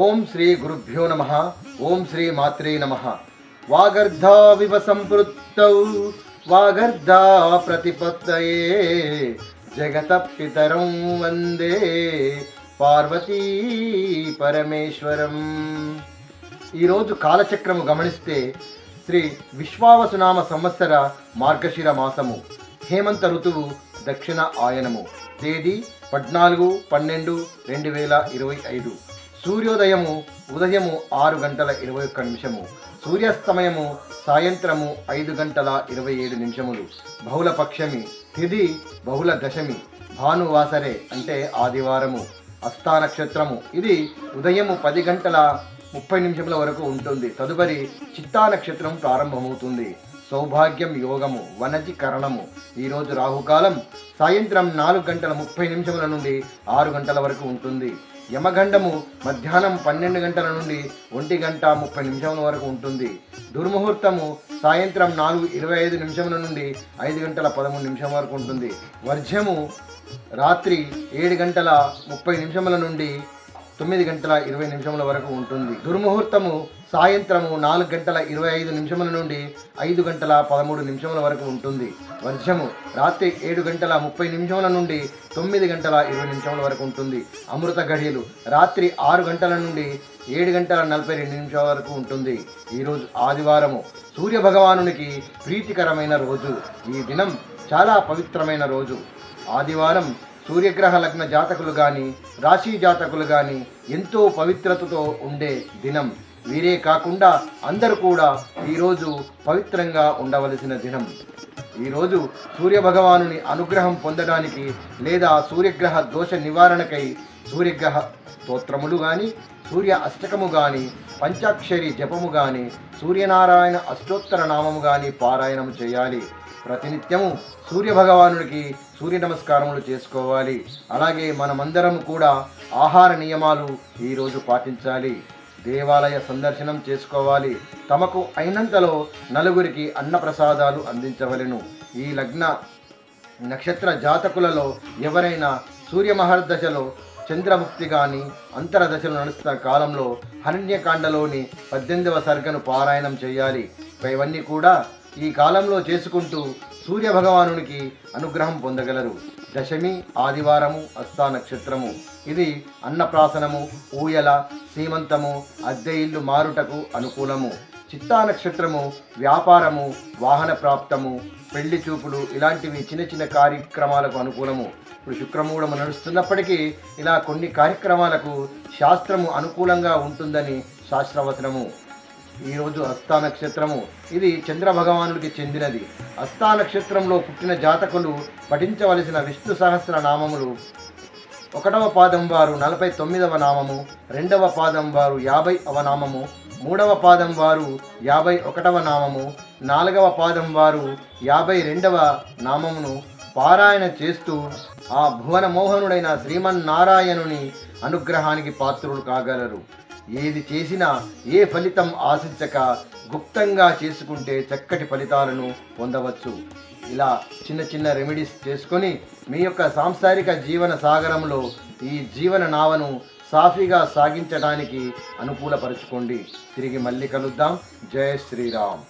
ఓం శ్రీ గురుభ్యో నమః. ఓం శ్రీ మాత్రే నమః. వాగర్ధావివ సంపృత్తౌ వాగర్ధా ప్రతిపత్తయే జగత పితరం వందే పార్వతీ పరమేశ్వరం. ఈరోజు కాలచక్రము గమనిస్తే శ్రీ విశ్వావసునామ సంవత్సర మార్గశిర మాసము, హేమంత ఋతువు, దక్షిణ ఆయనము. తేదీ 14/12/2025. సూర్యోదయము ఉదయము 6:21. సూర్యాస్తమయము సాయంత్రము 5:27. బహుళపక్షమి, తిథి బహుళ దశమి, భానువాసరే అంటే ఆదివారము. హస్తా నక్షత్రము ఇది ఉదయము 10:30 వరకు ఉంటుంది. తదుపరి చిత్తా నక్షత్రం ప్రారంభమవుతుంది. సౌభాగ్యం యోగము, వనజి కరణము. ఈరోజు రాహుకాలం సాయంత్రం 4:30 నుండి 6 వరకు ఉంటుంది. యమగండము మధ్యాహ్నం 12 గంటల నుండి 1:30 వరకు ఉంటుంది. దుర్ముహూర్తము సాయంత్రం 4:25 నుండి 5:13 వరకు ఉంటుంది. వర్జ్యము రాత్రి 7:30 నుండి 9:20 వరకు ఉంటుంది. దుర్ముహూర్తము సాయంత్రము 4:25 నుండి 5:13 వరకు ఉంటుంది. వర్షము రాత్రి 7:30 నుండి 9:20 వరకు ఉంటుంది. అమృత గడియలు రాత్రి 6 గంటల నుండి 7:42 వరకు ఉంటుంది. ఈరోజు ఆదివారము, సూర్య భగవానునికి ప్రీతికరమైన రోజు. ఈ దినం చాలా పవిత్రమైన రోజు. ఆదివారం సూర్యగ్రహ లగ్న జాతకులు కానీ రాశి జాతకులు కానీ ఎంతో పవిత్రతతో ఉండే దినం. వీరే కాకుండా అందరూ కూడా ఈరోజు పవిత్రంగా ఉండవలసిన దినం. ఈరోజు సూర్యభగవానుని అనుగ్రహం పొందడానికి లేదా సూర్యగ్రహ దోష నివారణకై సూర్యగ్రహ స్తోత్రములు కానీ, సూర్య అష్టకము కానీ, పంచాక్షరి జపము కానీ, సూర్యనారాయణ అష్టోత్తర నామము కానీ పారాయణము చేయాలి. ప్రతినిత్యము సూర్యభగవానుడికి సూర్య నమస్కారములు చేసుకోవాలి. అలాగే మనమందరం కూడా ఆహార నియమాలు ఈరోజు పాటించాలి. దేవాలయ సందర్శనం చేసుకోవాలి. తమకు అయినంతలో నలుగురికి అన్నప్రసాదాలు అందించవలెను. ఈ లగ్న నక్షత్ర జాతకులలో ఎవరైనా సూర్యమహర్దశలో చంద్రముక్తి కానీ అంతరదశలు నడుస్తున్న కాలంలో అరణ్యకాండలోని 18వ సర్గను పారాయణం చేయాలి. ఇవన్నీ కూడా ఈ కాలంలో చేసుకుంటూ సూర్య భగవానునికి అనుగ్రహం పొందగలరు. దశమి ఆదివారము, హస్తా నక్షత్రము ఇది అన్నప్రాసనము, ఊయల, సీమంతము, అద్దె ఇల్లు మారుటకు అనుకూలము. చిత్తా నక్షత్రము వ్యాపారము, వాహన ప్రాప్తము, పెళ్లి చూపులు ఇలాంటివి చిన్న చిన్న కార్యక్రమాలకు అనుకూలము. ఇప్పుడు శుక్రమూఢము నడుస్తున్నప్పటికీ ఇలా కొన్ని కార్యక్రమాలకు శాస్త్రము అనుకూలంగా ఉంటుందని శాస్త్రవచనము. ఈరోజు హస్తా నక్షత్రము ఇది చంద్ర భగవానుడికి చెందినది. హస్తా నక్షత్రంలో పుట్టిన జాతకులు పఠించవలసిన విష్ణు సహస్ర నామములు: 1వ పాదం వారు 49వ నామము, 2వ పాదం వారు 50వ నామము, 3వ పాదం వారు 51వ నామము, 4వ పాదం వారు 52వ నామమును పారాయణ చేస్తూ ఆ భువన మోహనుడైన శ్రీమన్నారాయణుని అనుగ్రహానికి పాత్రులు కాగలరు. ఏది చేసినా ఏ ఫలితం ఆశించక గుప్తంగా చేసుకుంటే చక్కటి ఫలితాలను పొందవచ్చు. ఇలా చిన్న చిన్న రెమెడీస్ చేసుకొని మీ యొక్క సాంసారిక జీవన సాగరంలో ఈ జీవన నావను సాఫీగా సాగించడానికి అనుకూలపరుచుకోండి. తిరిగి మళ్ళీ కలుద్దాం. జై శ్రీరామ్.